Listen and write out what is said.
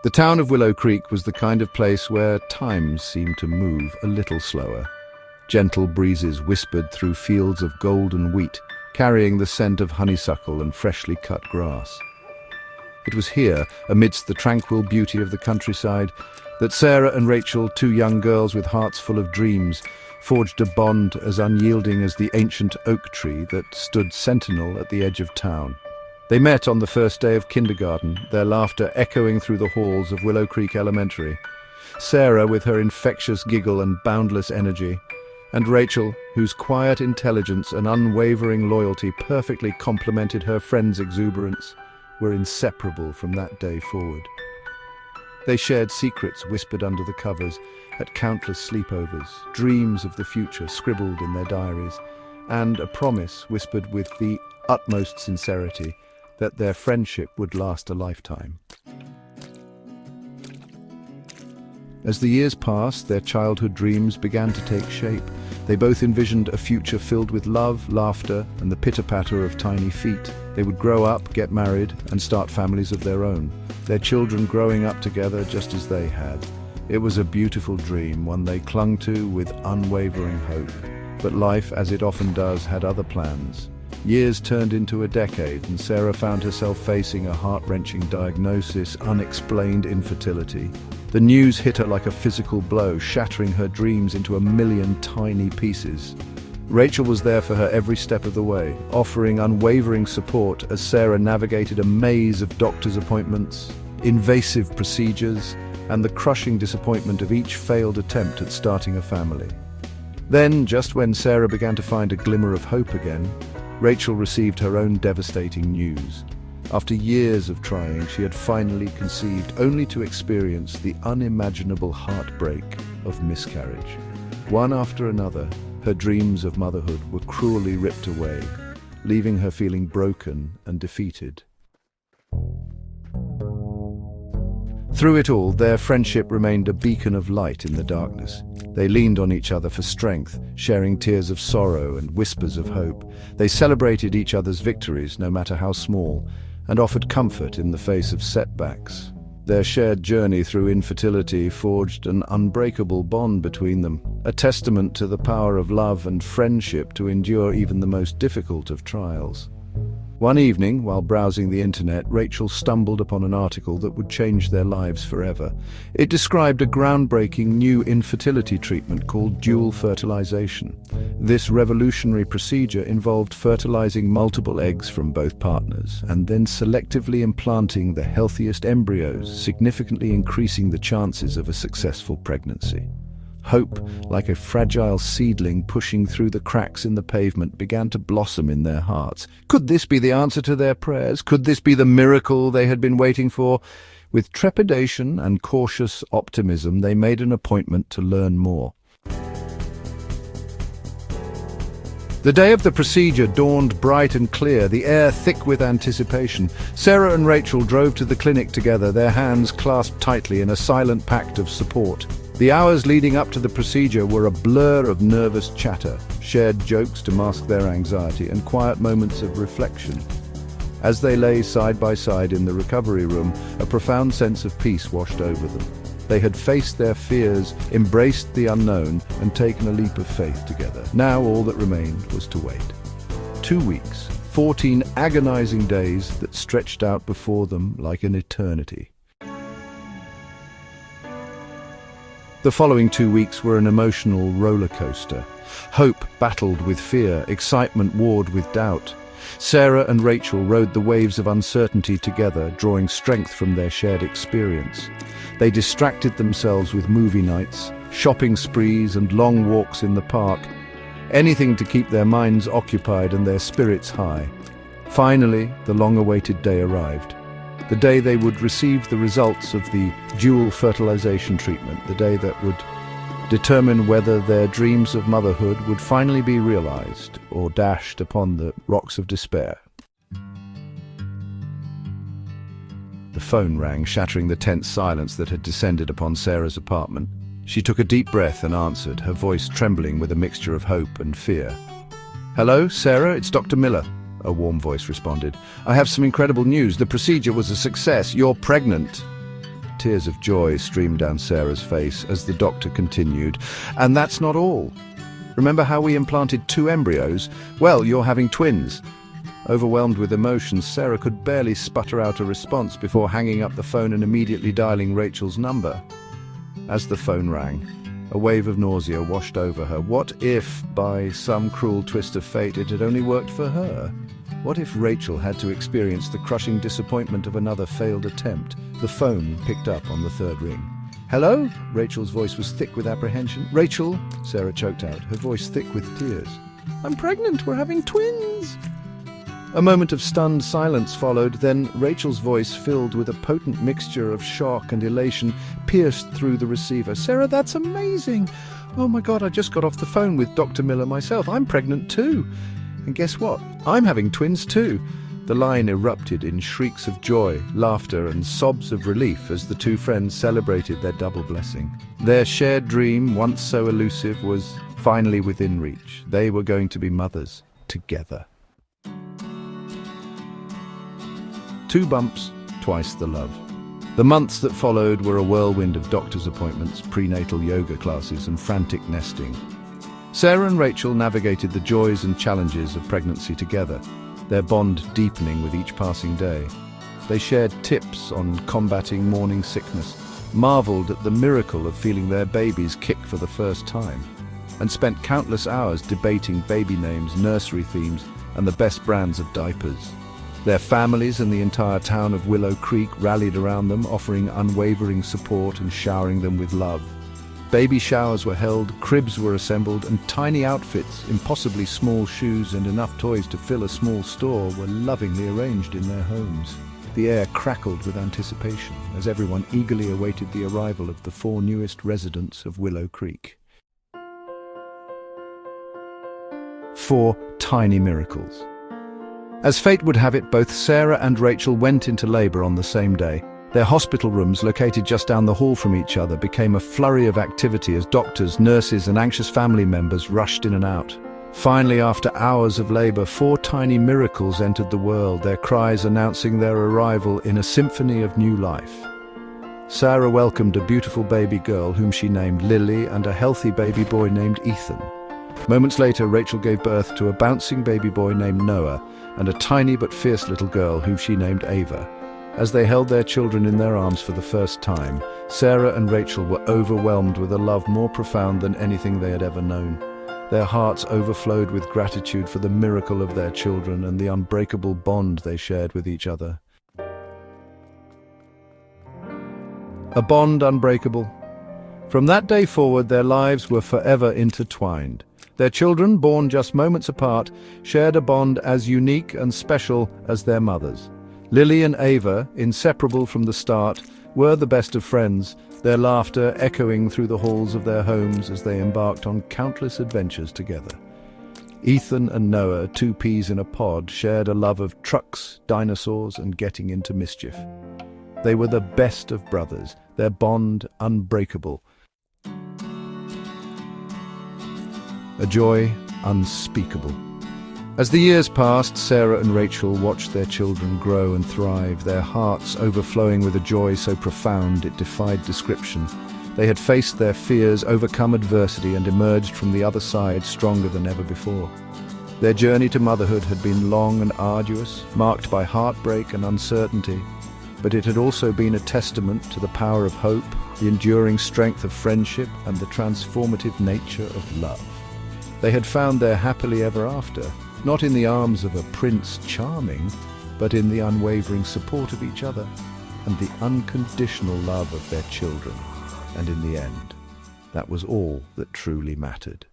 The town of Willow Creek was the kind of place where time seemed to move a little slower. Gentle breezes whispered through fields of golden wheat, carrying the scent of honeysuckle and freshly cut grass. It was here, amidst the tranquil beauty of the countryside, that Sarah and Rachel, two young girls with hearts full of dreams, forged a bond as unyielding as the ancient oak tree that stood sentinel at the edge of town. They met on the first day of kindergarten, their laughter echoing through the halls of Willow Creek Elementary. Sarah with her infectious giggle and boundless energy, and Rachel, whose quiet intelligence and unwavering loyalty perfectly complemented her friend's exuberance, were inseparable from that day forward. They shared secrets whispered under the covers, at countless sleepovers, dreams of the future scribbled in their diaries, and a promise whispered with the utmost sincerity that their friendship would last a lifetime. As the years passed, their childhood dreams began to take shape. They both envisioned a future filled with love, laughter, and the pitter-patter of tiny feet. They would grow up, get married, and start families of their own, their children growing up together just as they had. It was a beautiful dream, one they clung to with unwavering hope. But life, as it often does, had other plans. Years turned into a decade, and Sarah found herself facing a heart-wrenching diagnosis: unexplained infertility. The news hit her like a physical blow, shattering her dreams into a million tiny pieces. Rachel was there for her every step of the way, offering unwavering support as Sarah navigated a maze of doctor's appointments, invasive procedures, and the crushing disappointment of each failed attempt at starting a family. Then, just when Sarah began to find a glimmer of hope again, Rachel received her own devastating news. After years of trying, she had finally conceived, only to experience the unimaginable heartbreak of miscarriage. One after another, her dreams of motherhood were cruelly ripped away, leaving her feeling broken and defeated. Through it all, their friendship remained a beacon of light in the darkness. They leaned on each other for strength, sharing tears of sorrow and whispers of hope. They celebrated each other's victories, no matter how small, and offered comfort in the face of setbacks. Their shared journey through infertility forged an unbreakable bond between them, a testament to the power of love and friendship to endure even the most difficult of trials. One evening, while browsing the internet, Rachel stumbled upon an article that would change their lives forever. It described a groundbreaking new infertility treatment called dual fertilization. This revolutionary procedure involved fertilizing multiple eggs from both partners and then selectively implanting the healthiest embryos, significantly increasing the chances of a successful pregnancy. Hope, like a fragile seedling pushing through the cracks in the pavement, began to blossom in their hearts. Could this be the answer to their prayers? Could this be the miracle they had been waiting for? With trepidation and cautious optimism, they made an appointment to learn more. The day of the procedure dawned bright and clear, the air thick with anticipation. Sarah and Rachel drove to the clinic together, their hands clasped tightly in a silent pact of support. The hours leading up to the procedure were a blur of nervous chatter, shared jokes to mask their anxiety, and quiet moments of reflection. As they lay side by side in the recovery room, a profound sense of peace washed over them. They had faced their fears, embraced the unknown, and taken a leap of faith together. Now all that remained was to wait. 2 weeks, 14 agonizing days that stretched out before them like an eternity. The following 2 weeks were an emotional roller coaster. Hope battled with fear, excitement warred with doubt. Sarah and Rachel rode the waves of uncertainty together, drawing strength from their shared experience. They distracted themselves with movie nights, shopping sprees, and long walks in the park. Anything to keep their minds occupied and their spirits high. Finally, the long-awaited day arrived. The day they would receive the results of the dual fertilization treatment, the day that would determine whether their dreams of motherhood would finally be realized or dashed upon the rocks of despair. The phone rang, shattering the tense silence that had descended upon Sarah's apartment. She took a deep breath and answered, her voice trembling with a mixture of hope and fear. "Hello, Sarah, it's Dr. Miller," a warm voice responded. "I have some incredible news. The procedure was a success. You're pregnant." Tears of joy streamed down Sarah's face as the doctor continued. And that's not all. Remember how we implanted 2 embryos? Well, you're having twins. Overwhelmed with emotions, Sarah could barely sputter out a response before hanging up the phone and immediately dialing Rachel's number. As the phone rang, a wave of nausea washed over her. What if, by some cruel twist of fate, it had only worked for her? What if Rachel had to experience the crushing disappointment of another failed attempt? The phone picked up on the 3rd ring. "Hello?" Rachel's voice was thick with apprehension. "Rachel," Sarah choked out, her voice thick with tears. "I'm pregnant. We're having twins." A moment of stunned silence followed, then Rachel's voice, filled with a potent mixture of shock and elation, pierced through the receiver. "Sarah, that's amazing! Oh my God, I just got off the phone with Dr. Miller myself. I'm pregnant too. And guess what? I'm having twins too." The line erupted in shrieks of joy, laughter, and sobs of relief as the 2 friends celebrated their double blessing. Their shared dream, once so elusive, was finally within reach. They were going to be mothers together. 2 bumps, twice the love. The months that followed were a whirlwind of doctor's appointments, prenatal yoga classes, and frantic nesting. Sarah and Rachel navigated the joys and challenges of pregnancy together, their bond deepening with each passing day. They shared tips on combating morning sickness, marveled at the miracle of feeling their babies kick for the first time, and spent countless hours debating baby names, nursery themes, and the best brands of diapers. Their families and the entire town of Willow Creek rallied around them, offering unwavering support and showering them with love. Baby showers were held, cribs were assembled, and tiny outfits, impossibly small shoes, and enough toys to fill a small store were lovingly arranged in their homes. The air crackled with anticipation as everyone eagerly awaited the arrival of the 4 newest residents of Willow Creek. 4 tiny miracles. As fate would have it, both Sarah and Rachel went into labor on the same day. Their hospital rooms, located just down the hall from each other, became a flurry of activity as doctors, nurses, and anxious family members rushed in and out. Finally, after hours of labor, 4 tiny miracles entered the world, their cries announcing their arrival in a symphony of new life. Sarah welcomed a beautiful baby girl whom she named Lily and a healthy baby boy named Ethan. Moments later, Rachel gave birth to a bouncing baby boy named Noah and a tiny but fierce little girl whom she named Ava. As they held their children in their arms for the first time, Sarah and Rachel were overwhelmed with a love more profound than anything they had ever known. Their hearts overflowed with gratitude for the miracle of their children and the unbreakable bond they shared with each other. A bond unbreakable. From that day forward, their lives were forever intertwined. Their children, born just moments apart, shared a bond as unique and special as their mothers. Lily and Ava, inseparable from the start, were the best of friends, their laughter echoing through the halls of their homes as they embarked on countless adventures together. Ethan and Noah, 2 peas in a pod, shared a love of trucks, dinosaurs, and getting into mischief. They were the best of brothers, their bond unbreakable. A joy unspeakable. As the years passed, Sarah and Rachel watched their children grow and thrive, their hearts overflowing with a joy so profound it defied description. They had faced their fears, overcome adversity, and emerged from the other side stronger than ever before. Their journey to motherhood had been long and arduous, marked by heartbreak and uncertainty, but it had also been a testament to the power of hope, the enduring strength of friendship, and the transformative nature of love. They had found their happily ever after, not in the arms of a Prince Charming, but in the unwavering support of each other and the unconditional love of their children. And in the end, that was all that truly mattered.